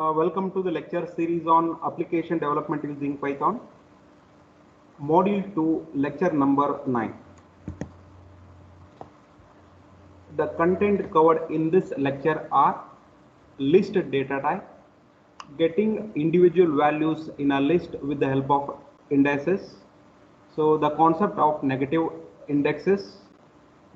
Welcome to the lecture series on application development using Python, module 2, lecture number 9. The content covered in this lecture are list data type, getting individual values in a list with the help of indices, so the concept of negative indexes,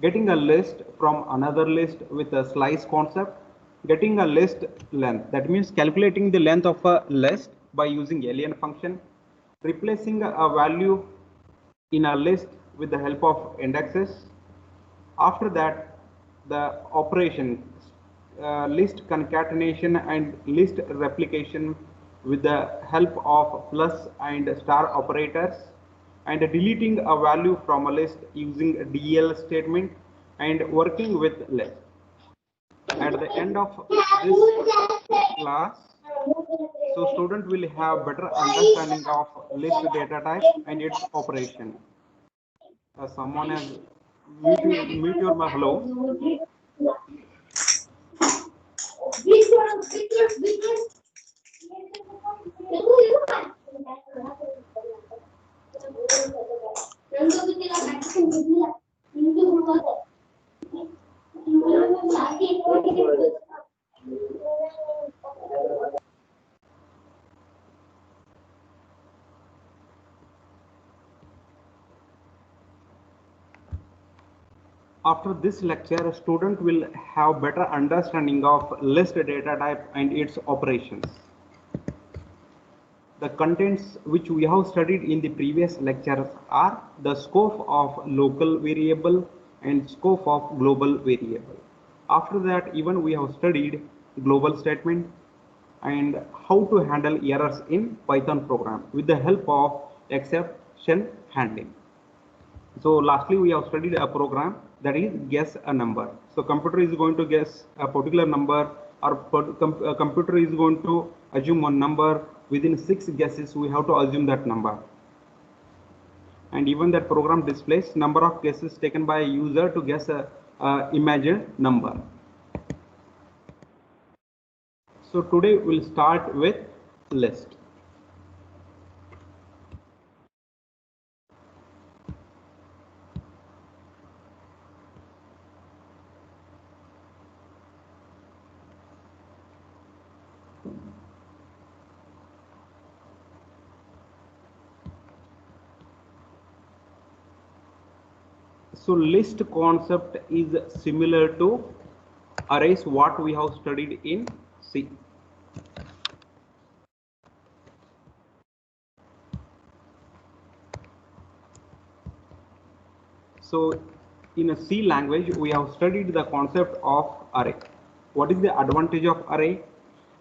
getting a list from another list with a slice concept, getting a list length, that means calculating the length of a list by using alien function, replacing a value in a list with the help of indexes. After that, the operation list concatenation and list replication with the help of plus and star operators, and deleting a value from a list using a del statement and working with list. At the end of this class, so student will have better understanding of list data type and its operation. Someone has mute your hello. After this lecture, a student will have better understanding of list data type and its operations. The contents which we have studied in the previous lectures are the scope of local variable and scope of global variable. After that, even we have studied global statement and how to handle errors in Python program with the help of exception handling. So lastly, we have studied a program that is guess a number. So computer is going to guess a particular number, or computer is going to assume one number. Within 6 guesses, we have to assume that number. And even that program displays number of guesses taken by a user to guess a imagined number. So today we'll start with list. So list concept is similar to arrays, what we have studied in C. So in a C language, we have studied the concept of array. What is the advantage of array?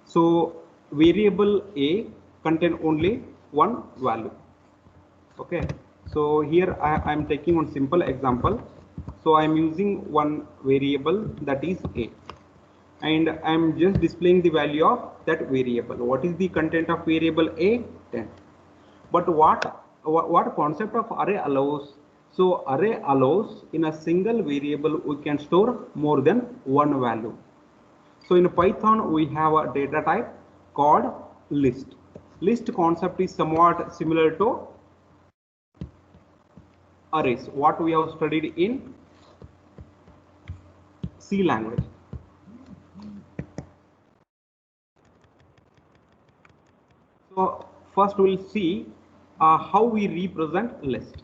So variable A contain only one value. Okay. So here I am taking one simple example. So I am using one variable that is A, and I am just displaying the value of that variable. What is the content of variable A? 10. But what concept of array allows? So array allows in a single variable we can store more than one value. So in Python we have a data type called list. List concept is somewhat similar to arrays, what we have studied in C language. So first we'll see how we represent list.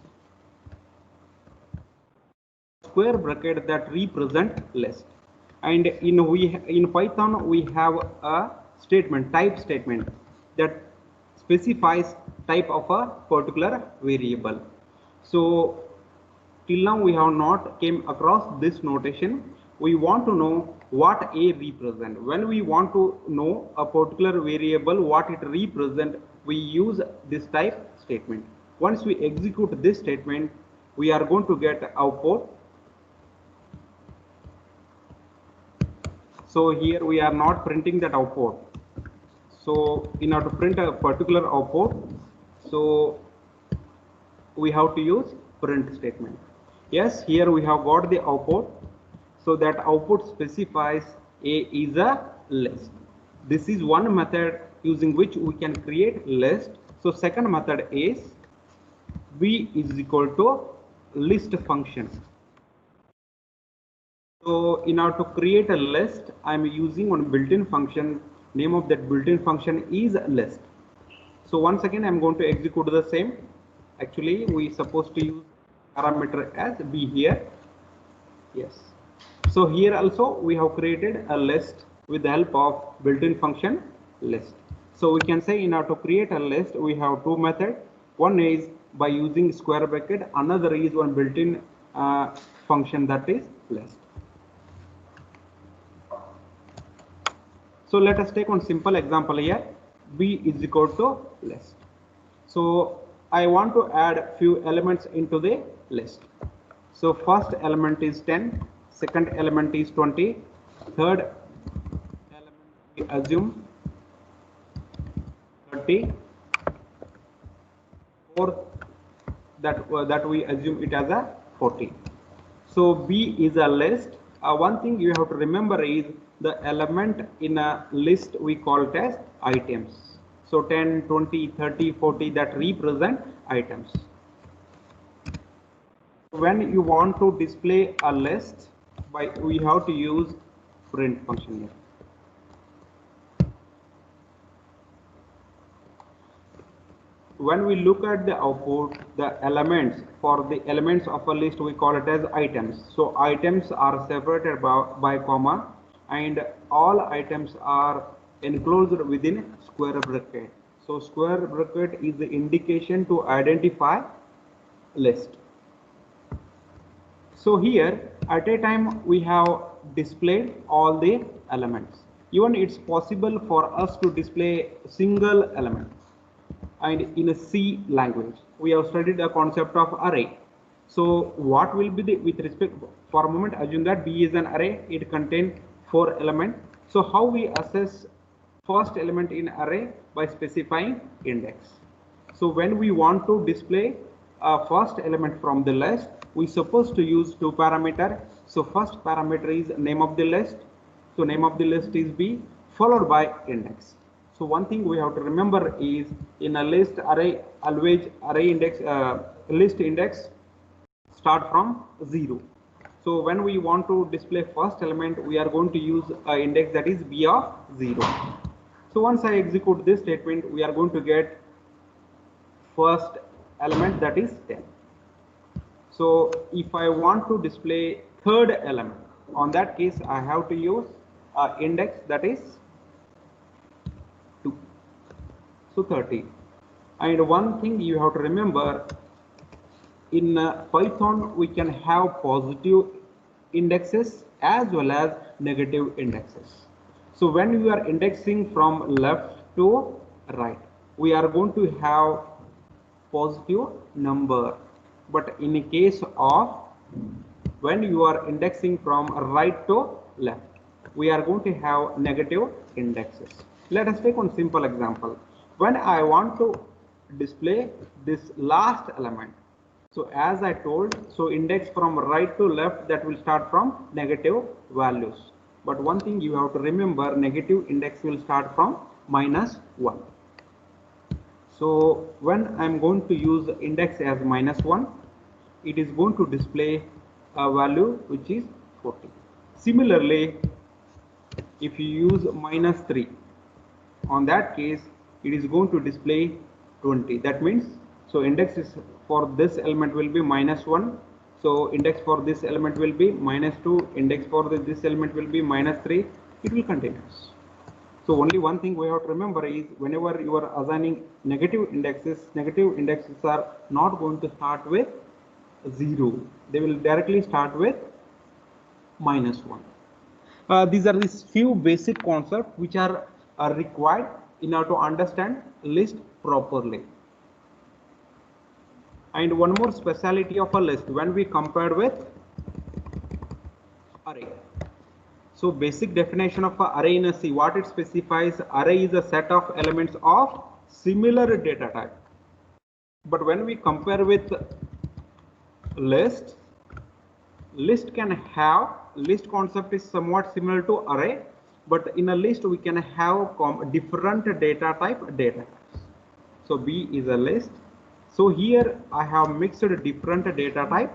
Square bracket that represent list, and in Python we have a statement, type statement, that specifies type of a particular variable. So till now we have not came across this notation. We want to know what A represent. When we want to know a particular variable what it represent, we use this type statement. Once we execute this statement, we are going to get output. So here we are not printing that output. So in order to print a particular output, so we have to use print statement. Yes, here we have got the output. So that output specifies A is a list. This is one method using which we can create list. So second method is b is equal to list function. So in order to create a list, I am using one built-in function. Name of that built-in function is list. So once again, I'm going to execute the same. Actually, we supposed to use parameter as b here. Yes. So here also we have created a list with the help of built-in function list. So we can say in order to create a list, we have two methods. One is by using square bracket. Another is one built-in function, that is list. So let us take one simple example here. B is equal to list. So I want to add few elements into the list. So first element is 10, second element is 20, third element we assume 30, fourth that we assume it as a 40. So B is a list. One thing you have to remember is the element in a list we call it as items. So 10, 20, 30, 40 that represent items. When you want to display a list, we have to use print function here. When we look at the output, the elements for the elements of a list we call it as items. So items are separated by comma, and all items are enclosed within square bracket. So square bracket is the indication to identify list. So here at a time we have displayed all the elements. Even it's possible for us to display single element. And in a C language, we have studied the concept of array. So what will be the, with respect, for a moment assume that B is an array, it contains 4 elements. So how we assess first element in array? By specifying index. So when we want to display a first element from the list, we supposed to use two parameters. So first parameter is name of the list. So name of the list is B, followed by index. So one thing we have to remember is in a list array, always array index, list index start from 0. So when we want to display first element, we are going to use an index that is B of 0. So once I execute this statement, we are going to get first element, that is 10. So if I want to display third element, on that case I have to use index, that is 2. So 30. And one thing you have to remember, in Python we can have positive indexes as well as negative indexes. So when we are indexing from left to right, we are going to have positive number. But in the case of when you are indexing from right to left, we are going to have negative indexes. Let us take one simple example. When I want to display this last element, so as I told, so index from right to left, that will start from negative values. But one thing you have to remember, negative index will start from -1. So when I'm going to use index as -1, it is going to display a value which is 40. Similarly, if you use -3, on that case it is going to display 20. That means, so index is for this element will be -1. So index for this element will be -2. Index for this element will be -3. It will continue. So only one thing we have to remember is whenever you are assigning negative indexes are not going to start with 0. They will directly start with -1. These are these few basic concepts which are required in order to understand list properly. And one more speciality of a list when we compare with array. So basic definition of an array in a C, what it specifies, array is a set of elements of similar data type. But when we compare with list can have, list concept is somewhat similar to array, but in a list we can have different data types. So B is a list. So here I have mixed different data type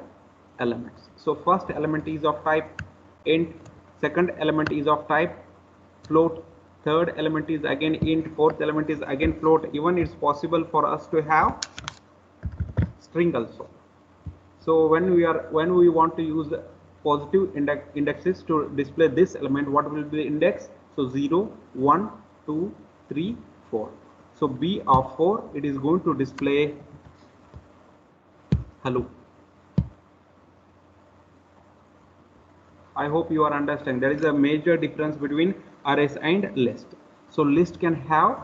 elements. So first element is of type int, second element is of type float, third element is again int, fourth element is again float. Even it's possible for us to have string also. So when we want to use positive indexes to display this element, what will be the index? So 0, 1, 2, 3, 4. So B of 4, it is going to display hello. I hope you are understanding. There is a major difference between arrays and list. So list can have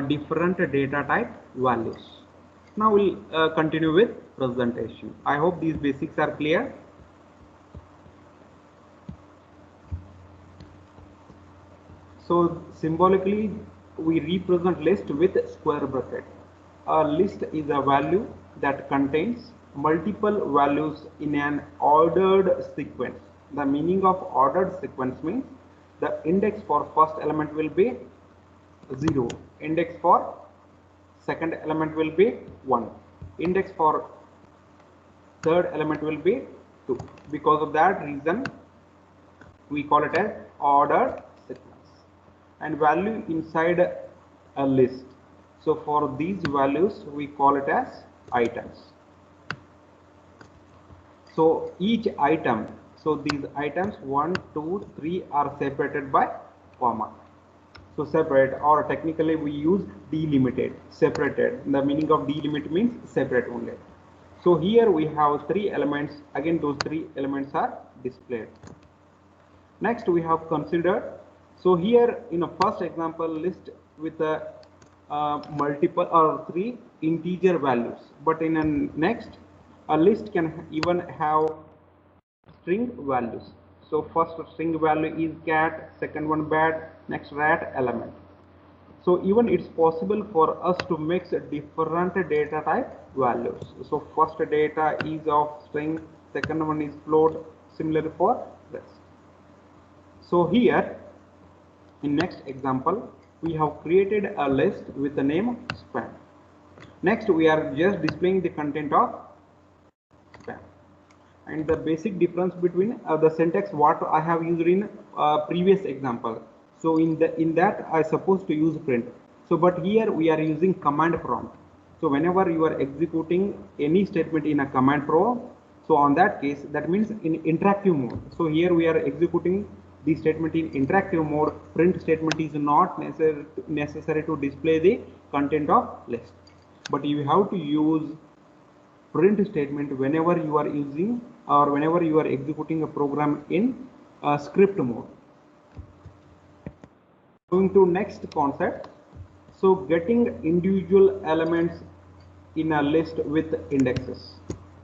different data type values. Now we'll continue with presentation. I hope these basics are clear. So symbolically we represent list with square bracket. A list is a value that contains multiple values in an ordered sequence. The meaning of ordered sequence means the index for first element will be 0, index for second element will be 1, index for third element will be 2. Because of that reason we call it as ordered sequence. And value inside a list. So for these values we call it as items. So each item, so these items 1, 2, 3 are separated by comma. So separate, or technically we use delimited, separated. The meaning of delimit means separate only. So here we have 3 elements. Again those 3 elements are displayed. Next we have considered. So here in a first example list with a multiple or 3 integer values, but in a next a list can even have string values. So first string value is cat, second one bat, next rat element. So even it's possible for us to mix different data type values. So first data is of string, second one is float, similar for rest. So here in next example we have created a list with the name spam. Next we are just displaying the content of spam. And the basic difference between the syntax what I have used in previous example. So in that I supposed to use print. So but here we are using command prompt. So whenever you are executing any statement in a command prompt, so on that case that means in interactive mode. So here we are executing the statement in interactive mode. Print statement is not necessary to display the content of list, but you have to use print statement whenever you are using or whenever you are executing a program in script mode. Going to next concept. So getting individual elements in a list with indexes.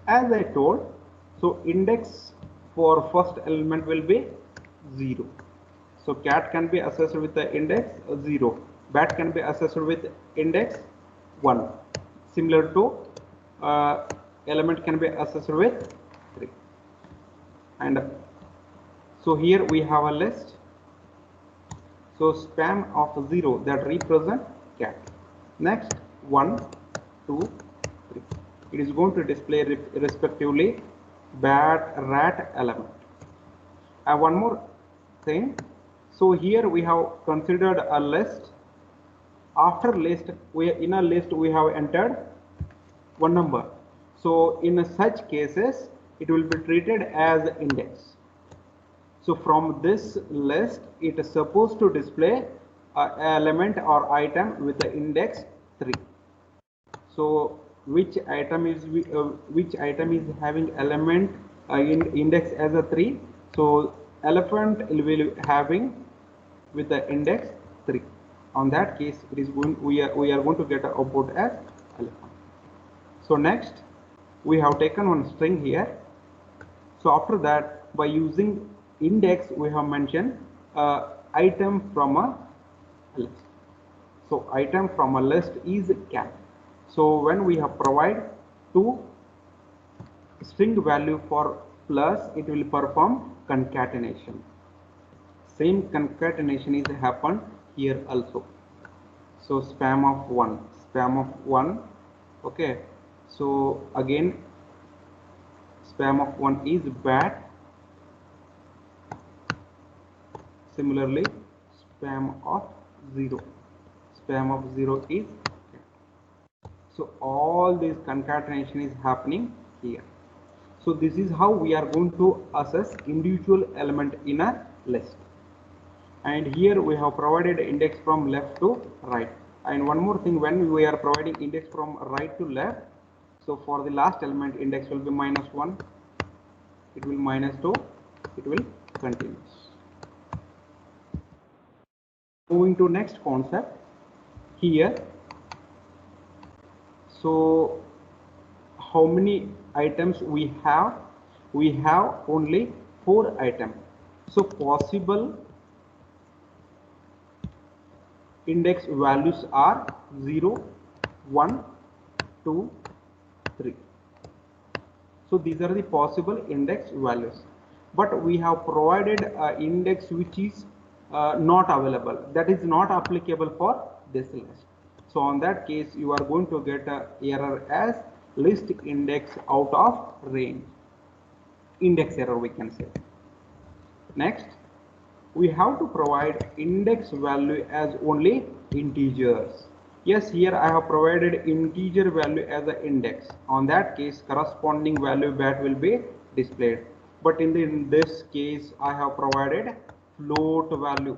As I told, so index for first element will be 0. So cat can be associated with the index 0. Bat can be associated with index 1. Similar to element can be associated with 3. And so here we have a list. So spam of 0 that represent cat. Next 1, 2, 3. It is going to display respectively bat, rat element. One more thing. So here we have considered a list. After list, in a list we have entered one number. So in such cases, it will be treated as index. So from this list, it is supposed to display an element or item with the index 3. So which item is having element in index as a 3? So elephant will be having with the index 3. On that case, it is going we are going to get an output as elephant. So next, we have taken one string here. So after that, by using index, we have mentioned item from a list. So item from a list is cat. So when we have provide 2 string value for plus, it will perform concatenation. Same concatenation is happened here also. So spam of 1, spam of 1. Okay, so again spam of 1 is bad. Similarly spam of 0, spam of 0 is bad. So all this concatenation is happening here. So this is how we are going to assess individual element in a list. And here we have provided index from left to right. And one more thing, when we are providing index from right to left, so for the last element index will be -1, it will -2, it will continue. Moving to next concept here. So how many items we have? We have only 4 items. So possible index values are 0, 1, 2, 3. So these are the possible index values, but we have provided an index which is not available, that is not applicable for this list. So on that case you are going to get a error as list index out of range, index error we can say. Next, we have to provide index value as only integers. Yes, here I have provided integer value as an index. On that case, corresponding value that will be displayed. But in this case, I have provided float value.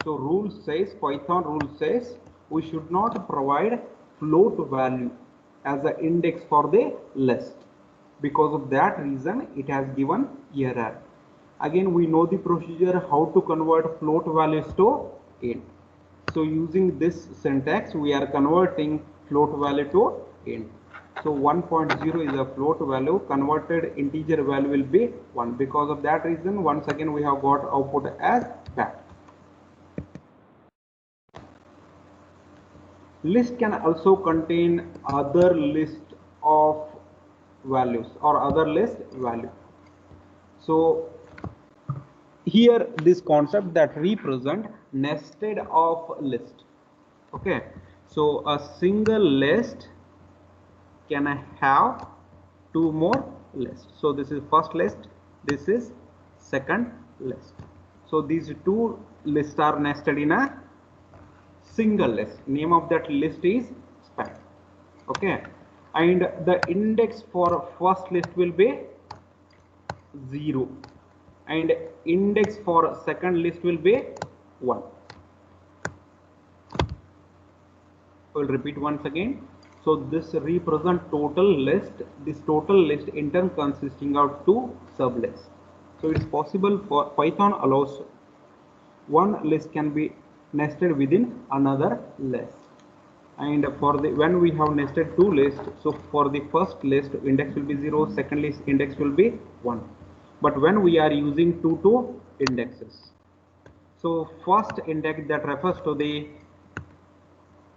So rule says, Python rule says, we should not provide float value as an index for the list. Because of that reason, it has given error. Again, we know the procedure how to convert float values to int. So using this syntax, we are converting float value to int. So 1.0 is a float value, converted integer value will be 1. Because of that reason, once again we have got output as that. List can also contain other list of values or other list value. So here this concept that represent nested of list. Okay, so a single list can have 2 more lists. So this is first list, this is second list. So these 2 lists are nested in a single list. Name of that list is span. Okay, and the index for first list will be 0 and index for second list will be 1. We'll repeat once again. So this represent total list. This total list in turn consisting of 2 sublists. So it's possible for Python allows one list can be nested within another list. And for the when we have nested 2 lists, so for the first list index will be 0, second list index will be 1. But when we are using 2 indexes, so first index that refers to the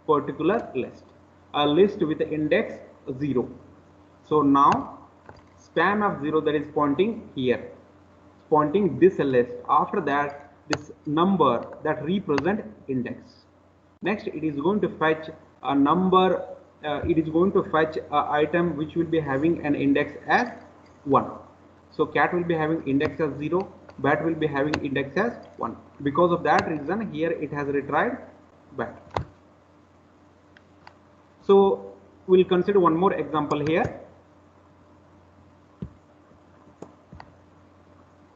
particular list, a list with index 0. So now span of 0 that is pointing here, pointing this list. After that, this number that represent index. Next, it is going to fetch a number. It is going to fetch an item which will be having an index as 1. So cat will be having index as 0. Bat will be having index as 1. Because of that reason, here it has retrieved bat. So we'll consider one more example here.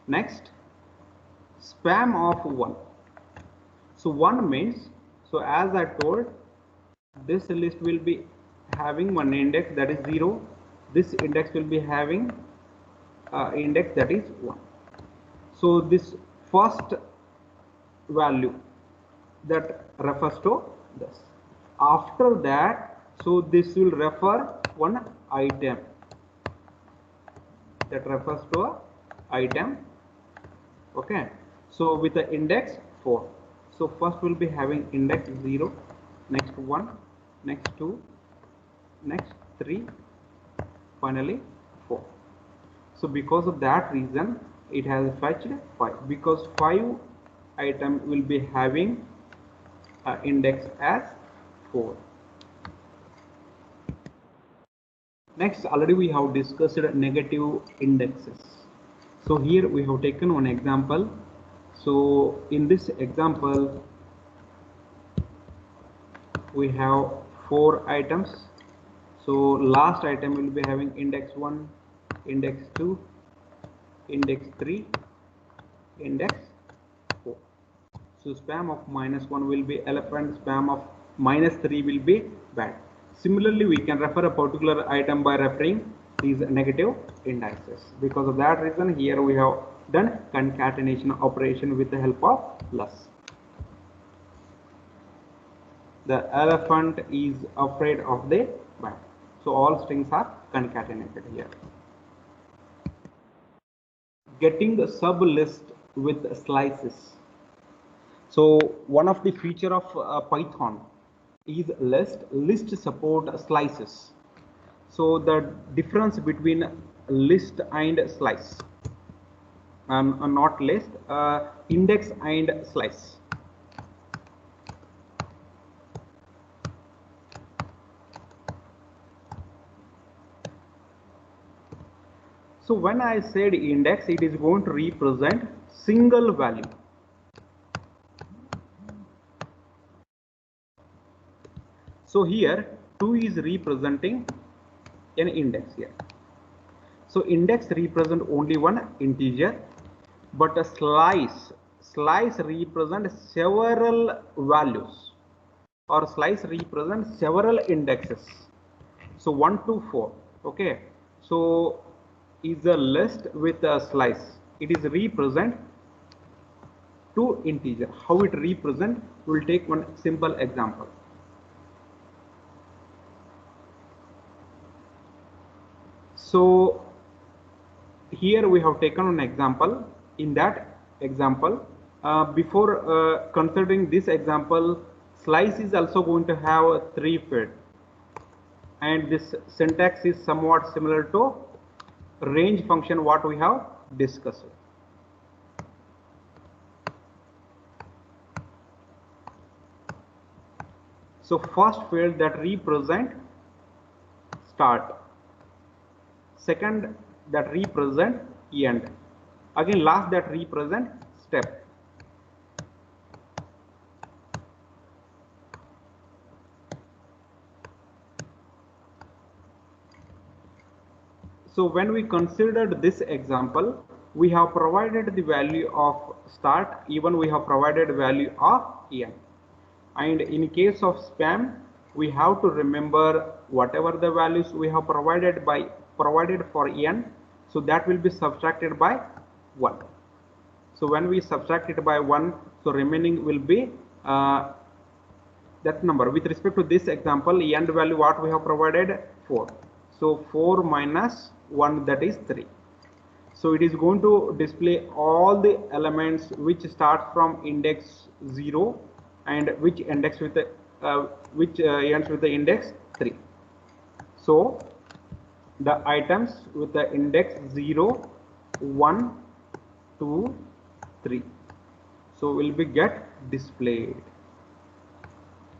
Next, spam of 1. So 1 means, so as I told, this list will be having one index that is 0. This index will be having index that is 1. So this first value that refers to this. After that, so this will refer one item that refers to a item. Okay, so with the index 4. So first will be having index 0, next 1, next 2, next 3, finally 4. So because of that reason, it has fetched 5 because 5 item will be having index as 4. Next, already we have discussed negative indexes. So here we have taken one example. So in this example, we have 4 items. So last item will be having index 1, index 2, index 3, index 4. So spam of -1 will be elephant, spam of -3 will be bad. Similarly, we can refer a particular item by referring these negative indices. Because of that reason, here we have done concatenation operation with the help of plus. The elephant is afraid of the bat. So all strings are concatenated here. Getting the sub list with slices. So one of the feature of Python is list support slices. So the difference between list and slice, not list, index and slice. So when I said index, it is going to represent single value. So here 2 is representing an index here. So index represent only one integer, but a slice represent several values, or slice represent several indexes. So 1 to 4. Okay. So is a list with a slice. It is represent two integer. How it represent? We will take one simple example. So here we have taken an example. In that example, before considering this example, slice is also going to have a 3 field, and this syntax is somewhat similar to range function what we have discussed. So first field that represent start, second that represent end, again last that represent step. So when we considered this example, we have provided the value of start, even we have provided value of end. And in case of spam, we have to remember whatever the values we have provided for n, so that will be subtracted by 1. So when we subtract it by 1, so remaining will be that number. With respect to this example, end value what we have provided 4. So 4 minus 1, that is 3. So it is going to display all the elements which start from index 0 and which ends with the index 3. So the items with the index 0, 1, 2, 3. So will be get displayed.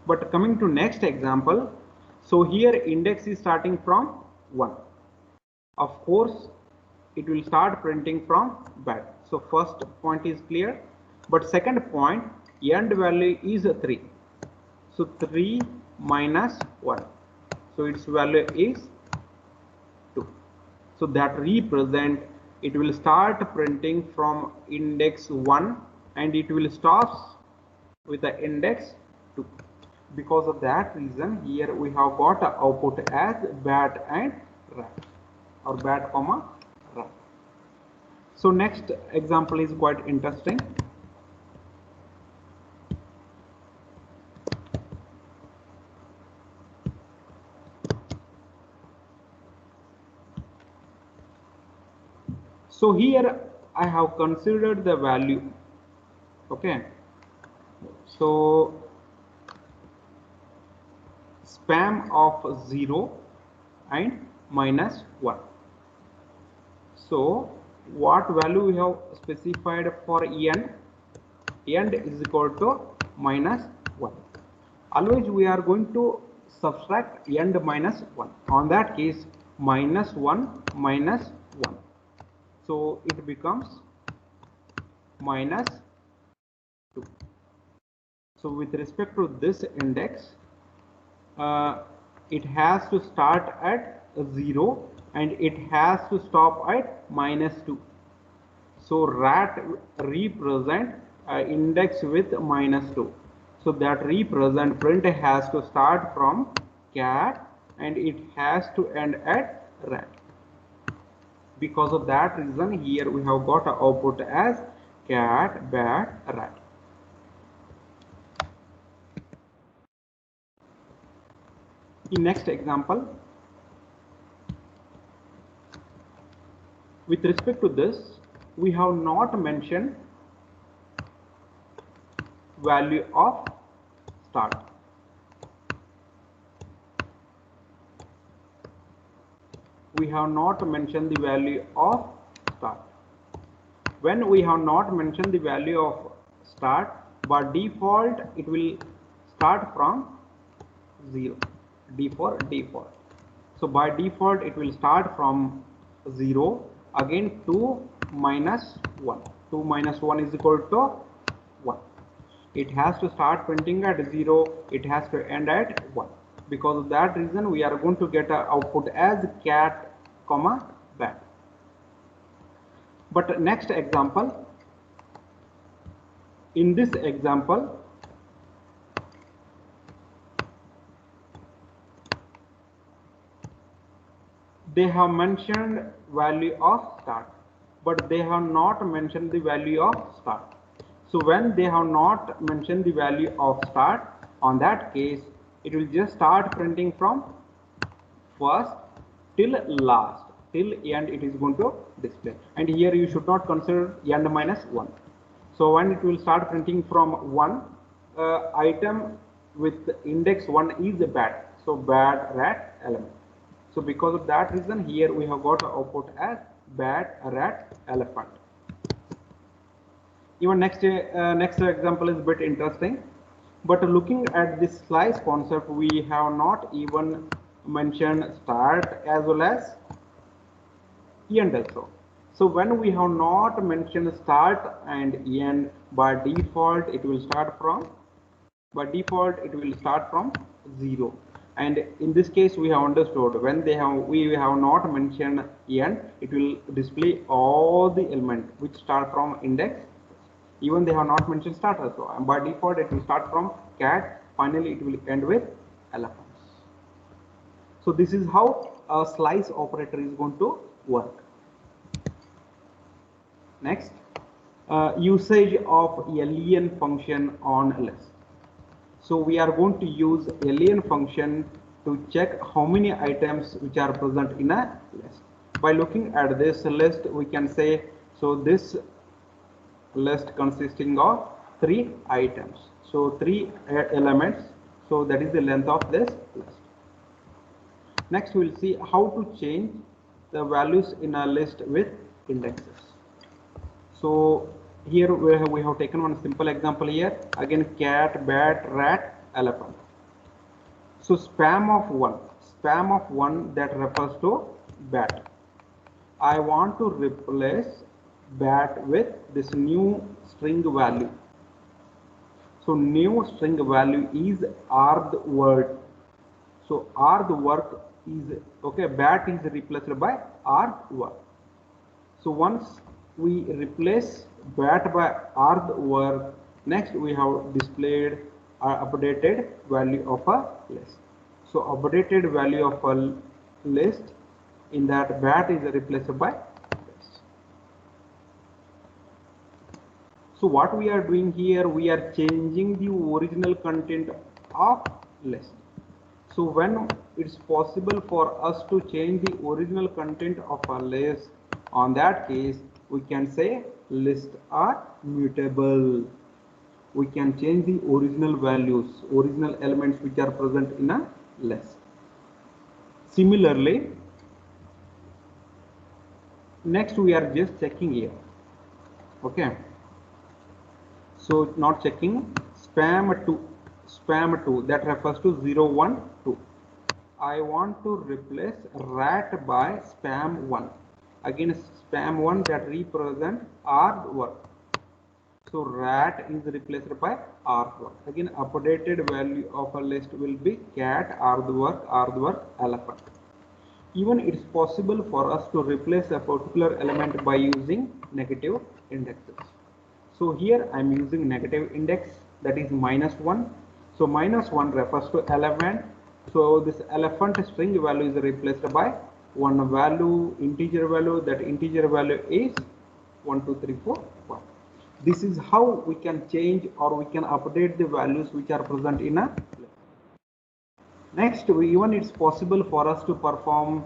But coming to next example, so here index is starting from 1. Of course, it will start printing from bad. So first point is clear, but second point, end value is 3. So 3 minus 1. So its value is 2. So that represent, it will start printing from index 1 and it will stop with the index 2. Because of that reason, here we have got a output as bat and rat, or bat comma rat. So next example is quite interesting. So here I have considered the value. Okay. So spam of 0 and minus 1. So what value we have specified for end? End is equal to minus 1. Always we are going to subtract end minus 1. On that case, minus 1 minus 1. So it becomes minus 2. So with respect to this index, it has to start at 0 and it has to stop at minus 2. So rat represent index with minus 2. So that represent print has to start from cat and it has to end at rat. Because of that reason, here we have got an output as cat, bat, rat. In next example, with respect to this, we have not mentioned value of start. We have not mentioned the value of start. When we have not mentioned the value of start, by default it will start from 0. D for default. So by default it will start from 0, again 2 minus 1. 2 minus 1 is equal to 1. It has to start printing at 0, it has to end at 1. Because of that reason, we are going to get an output as cat, comma, bat. But next example, in this example, they have mentioned value of start, but they have not mentioned the value of start. So when they have not mentioned the value of start, on that case, it will just start printing from first till last, till end it is going to display. And here you should not consider end minus 1. So when it will start printing from 1, item with index 1 is a bat. So bat, rat, element. So because of that reason, here we have got output as bat, rat, elephant. Even next example is a bit interesting. But looking at this slice concept, we have not even mentioned start as well as end also. So when we have not mentioned start and end, by default it will start from 0. And in this case we have understood when we have not mentioned end, it will display all the elements which start from index. Even they have not mentioned start also, and by default it will start from cat, finally it will end with elephants. So this is how a slice operator is going to work. Next, usage of len function on list. So we are going to use len function to check how many items which are present in a list. By looking at this list, we can say, so this list consisting of 3 items. So 3 elements. So that is the length of this list. Next we will see how to change the values in a list with indexes. So here we have taken one simple example here. Again, cat, bat, rat, elephant. So span of 1 that refers to bat. I want to replace bat with this new string value. So new string value is argwork. So argwork is okay. Bat is replaced by argwork. So once we replace bat by argwork, next we have displayed our updated value of a list. So updated value of a list, in that bat is replaced by list. So what we are doing here, we are changing the original content of list. So when it's possible for us to change the original content of a list, on that case we can say lists are mutable. We can change the original values, original elements which are present in a list. Similarly, Next we are just checking here. Okay, so not checking spam2 that refers to 012. I want to replace rat by spam1. Again spam1 that represent artwork. So rat is replaced by artwork. Again updated value of a list will be cat, artwork, elephant. Even it's possible for us to replace a particular element by using negative indexes. So here I'm using negative index, that is -1. So -1 refers to elephant. So this elephant string value is replaced by one value, integer value. That integer value is 1 2 3 4 1. This is how we can change or we can update the values which are present in a list. Next, even it's possible for us to perform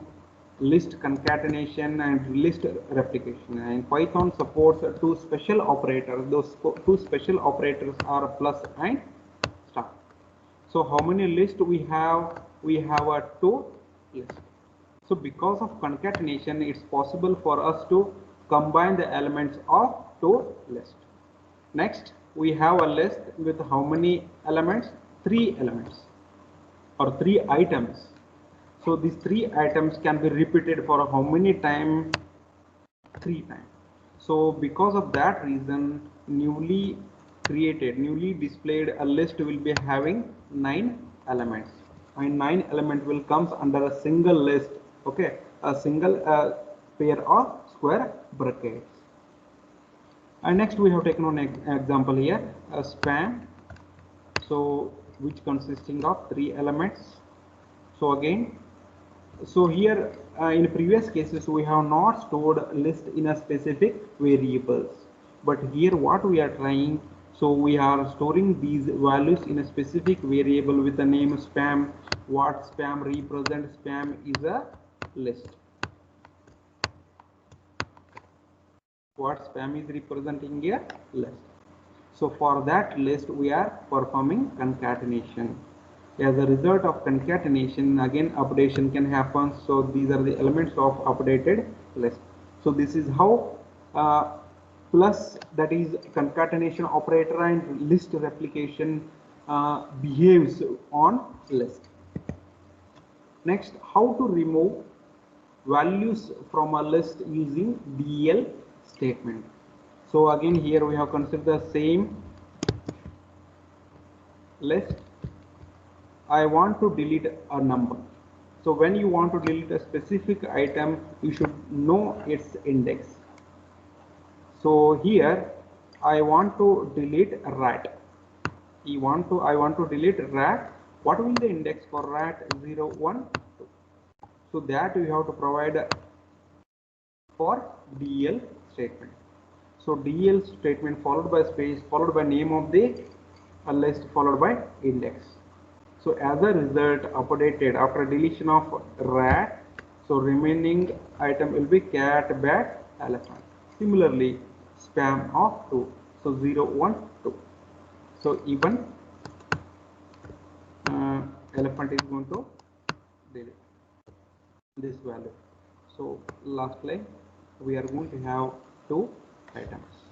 list concatenation and list replication. And Python supports two special operators. Those two special operators are plus and star. So how many lists we have? We have a two list. So because of concatenation, it's possible for us to combine the elements of two lists. Next, we have a list with how many elements? 3 elements or 3 items. So these 3 items can be repeated for how many times? 3 times. So because of that reason, newly displayed a list will be having 9 elements, and 9 element will comes under a single list. Okay, a single pair of square brackets. And next we have taken one example here, a spam, so which consisting of 3 elements. So again, so here in previous cases we have not stored list in a specific variables, but here what we are trying, so we are storing these values in a specific variable with the name spam. What spam represents? Spam is a list. What spam is representing here? List. So for that list we are performing concatenation. As a result of concatenation, again updation can happen. So these are the elements of updated list. So this is how plus, that is concatenation operator, and list replication behaves on list. Next, how to remove values from a list using del statement. So again here we have considered the same list. I want to delete a number. So when you want to delete a specific item, you should know its index. So here I want to delete rat. I want to delete rat. What will the index for rat? 0 1 2. So that we have to provide for del statement. So del statement followed by space followed by name of the list followed by index. So as a result, updated after deletion of rat, so remaining item will be cat, bat, elephant. Similarly, spam of 2, so 0 1 2. So even elephant is going to delete this value. So last line we are going to have 2 items.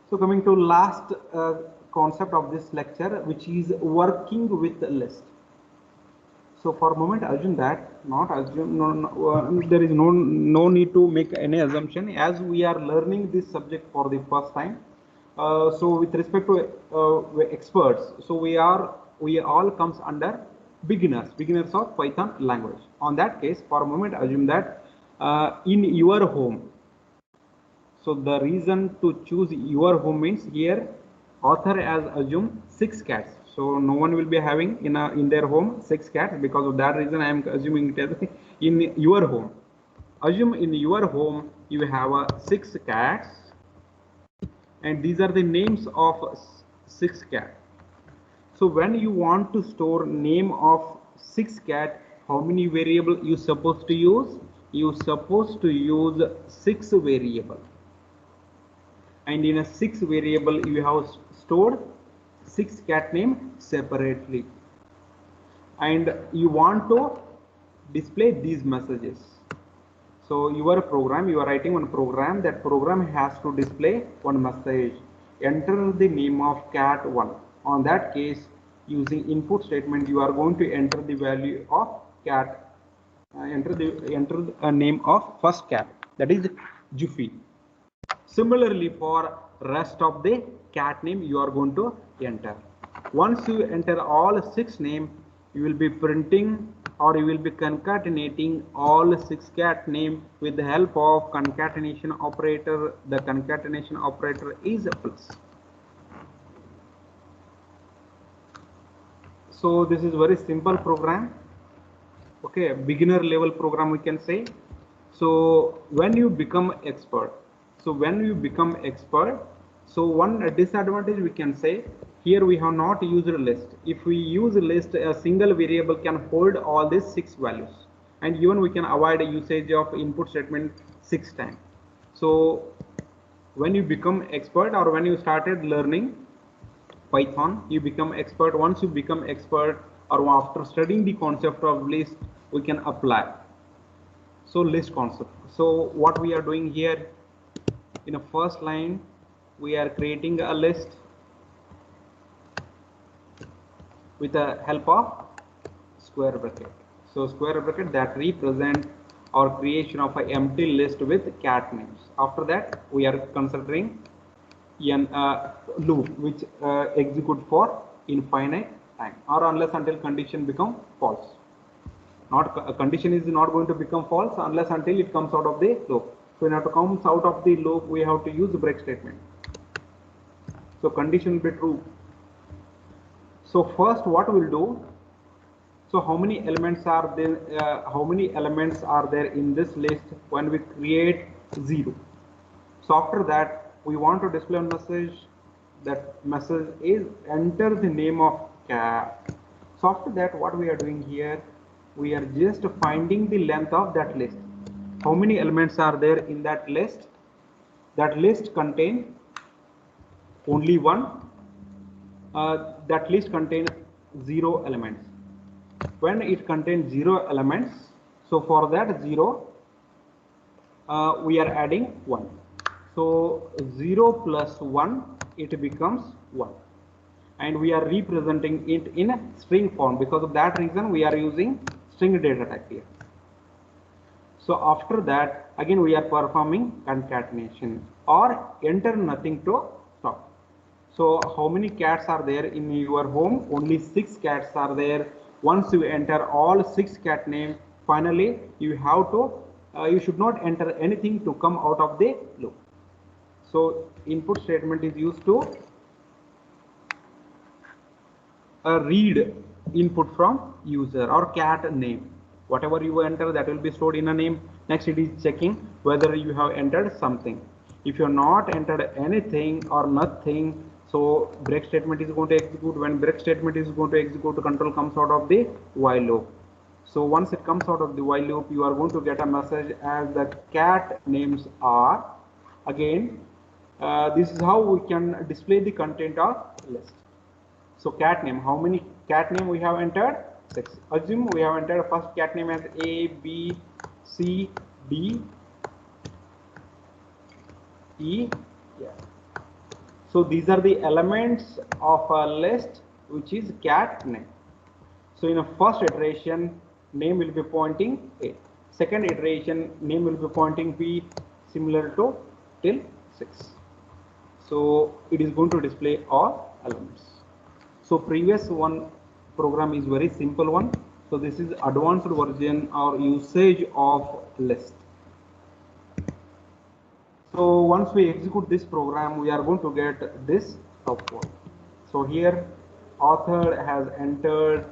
So coming to last concept of this lecture, which is working with the list. So for a moment assume that, not assume, there is no need to make any assumption, as we are learning this subject for the first time. So with respect to experts, so we all comes under beginners of Python language. On that case, for a moment assume that in your home. So the reason to choose your home means here author has assumed 6 cats. So no one will be having in their home 6 cats. Because of that reason I am assuming it as in your home. Assume in your home you have 6 cats, and these are the names of 6 cats. So when you want to store name of 6 cat, how many variable you supposed to use? You supposed to use 6 variable. And in a 6 variable you have stored 6 cat name separately, and you want to display these messages. So your program, you are writing one program. That program has to display one message. Enter the name of cat1. On that case, using input statement, you are going to enter the value of cat. Enter the name of first cat. That is Juffy. Similarly, for rest of the cat name, you are going to enter. Once you enter all 6 names, you will be printing or you will be concatenating all 6 cat name with the help of concatenation operator. The concatenation operator is a plus. So this is very simple program. Okay, beginner level program we can say. So when you become expert, so one disadvantage we can say, here we have not used a list. If we use a list, a single variable can hold all these 6 values, and even we can avoid a usage of input statement 6 times. So when you become expert or when you started learning Python, you become expert. Once you become expert or after studying the concept of list, we can apply. So list concept. So what we are doing here, in a first line, we are creating a list with the help of square bracket. So square bracket that represent our creation of an empty list with cat names. After that, we are considering an loop which execute for infinite time or unless until condition become false. Not a condition is not going to become false unless until it comes out of the loop. So in order to come out of the loop, we have to use the break statement. So condition will be true. So first what we'll do, so how many elements are there, in this list when we create 0. So after that, we want to display a message. That message is enter the name of cat. So after that, what we are doing here, we are just finding the length of that list. How many elements are there in that list? That list contains only one. That list contains 0 elements. When it contains 0 elements, so for that 0, we are adding 1. So 0 plus 1, it becomes 1. And we are representing it in a string form. Because of that reason, we are using string data type here. So after that, again we are performing concatenation or enter nothing to stop. So how many cats are there in your home? Only 6 cats are there. Once you enter all 6 cat names, finally you have to, you should not enter anything to come out of the loop. So input statement is used to read input from user or cat name. Whatever you enter, that will be stored in a name. Next, it is checking whether you have entered something. If you have not entered anything or nothing, so break statement is going to execute. When break statement is going to execute, the control comes out of the while loop. So once it comes out of the while loop, you are going to get a message as the cat names are. Again, this is how we can display the content of list. So cat name, how many cat name we have entered? 6. Assume we have entered first cat name as A, B, C, D, E. Yeah. So these are the elements of a list which is cat name. So in a first iteration, name will be pointing A. Second iteration, name will be pointing B, similar to till 6. So it is going to display all elements. So previous one program is very simple one. So this is advanced version or usage of list. So once we execute this program, we are going to get this output. So here author has entered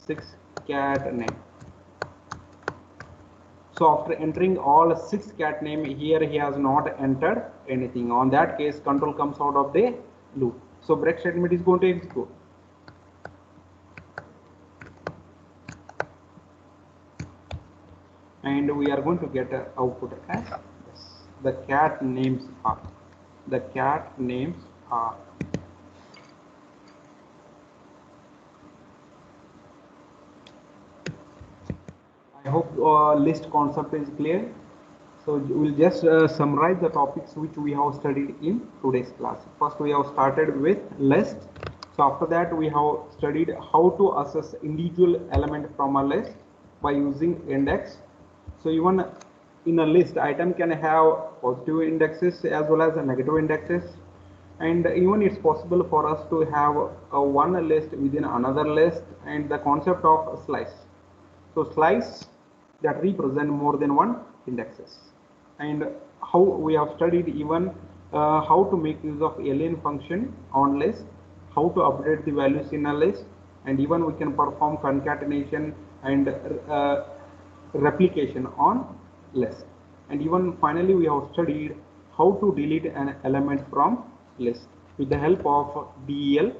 6 cat name. So after entering all 6 cat name, here he has not entered anything. On that case, control comes out of the loop. So break statement is going to execute. And we are going to get an output as this. The cat names are. The cat names are. I hope list concept is clear. So we'll just summarize the topics which we have studied in today's class. First, we have started with list. So after that, we have studied how to assess individual element from a list by using index. So even in a list, item can have positive indexes as well as negative indexes. And even it's possible for us to have one list within another list, and the concept of slice. So slice that represent more than one indexes, and how we have studied even how to make use of alien function on list, how to update the values in a list, and even we can perform concatenation and replication on list. And even finally we have studied how to delete an element from list with the help of DEL